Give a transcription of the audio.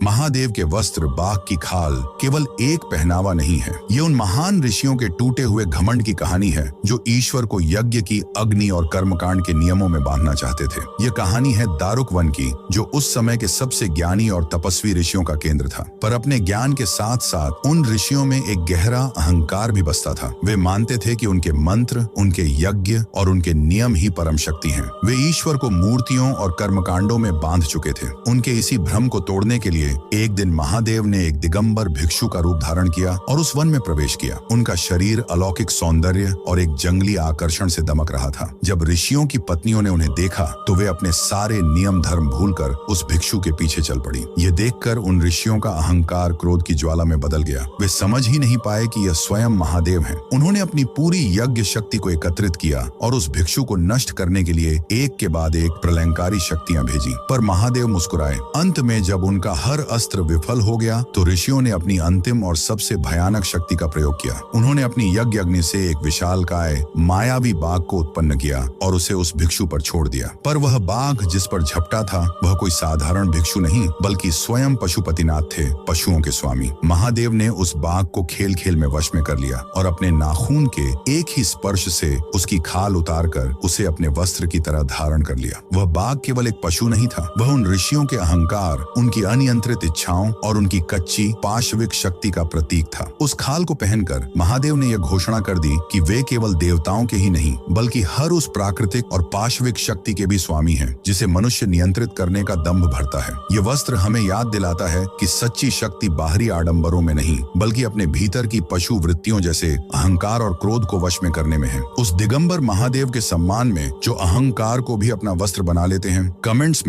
महादेव के वस्त्र, बाघ की खाल केवल एक पहनावा नहीं है। ये उन महान ऋषियों के टूटे हुए घमंड की कहानी है जो ईश्वर को यज्ञ की अग्नि और कर्मकांड के नियमों में बांधना चाहते थे। ये कहानी है दारुक वन की, जो उस समय के सबसे ज्ञानी और तपस्वी ऋषियों का केंद्र था। पर अपने ज्ञान के साथ साथ उन ऋषियों में एक गहरा अहंकार भी बसता था। वे मानते थे कि उनके मंत्र, उनके यज्ञ और उनके नियम ही परम शक्ति हैं। वे ईश्वर को मूर्तियों और कर्मकांडों में बांध चुके थे। उनके इसी भ्रम को तोड़ने के लिए एक दिन महादेव ने एक दिगंबर भिक्षु का रूप धारण किया और उस वन में प्रवेश किया। उनका शरीर अलौकिक सौंदर्य और एक जंगली आकर्षण से दमक रहा था। जब ऋषियों की पत्नियों ने उन्हें देखा तो वे अपने सारे नियम धर्म भूलकर उस भिक्षु के पीछे चल पड़ी। ये देखकर उन ऋषियों का अहंकार क्रोध की ज्वाला में बदल गया। वे समझ ही नहीं पाए कि यह स्वयं महादेव हैं। उन्होंने अपनी पूरी यज्ञ शक्ति को एकत्रित किया और उस भिक्षु को नष्ट करने के लिए एक के बाद एक प्रलयंकारी शक्तियां भेजी। पर महादेव मुस्कुराए। अंत में जब उनका हर अस्त्र विफल हो गया तो ऋषियों ने अपनी अंतिम और सबसे भयानक शक्ति का प्रयोग किया। उन्होंने अपनी यज्ञ अग्नि से एक विशालकाय मायावी बाघ को उत्पन्न किया और उसे उस भिक्षु पर छोड़ दिया। पर वह बाघ जिस पर झपटा था वह कोई साधारण भिक्षु नहीं बल्कि स्वयं पशुपतिनाथ थे, पशुओं के स्वामी। महादेव ने उस बाघ को खेल खेल में वश में कर लिया और अपने नाखून के एक ही स्पर्श से उसकी खाल उतारकर उसे अपने वस्त्र की तरह धारण कर लिया। वह बाघ केवल एक पशु नहीं था, वह उन ऋषियों के अहंकार, उनकी अनियंत्रित इच्छाओं और उनकी कच्ची पाशविक शक्ति का प्रतीक था। उस खाल को पहनकर महादेव ने यह घोषणा कर दी कि वे केवल देवताओं के ही नहीं बल्कि हर उस प्राकृतिक और पाशविक शक्ति के भी स्वामी हैं जिसे मनुष्य नियंत्रित करने का दंभ भरता है। ये वस्त्र हमें याद दिलाता है कि सच्ची शक्ति बाहरी आडंबरों में नहीं बल्कि अपने भीतर की पशु वृत्तियों जैसे अहंकार और क्रोध को वश में करने में है। उस दिगंबर महादेव के सम्मान में जो अहंकार को भी अपना वस्त्र बना लेते हैं, कमेंट्स में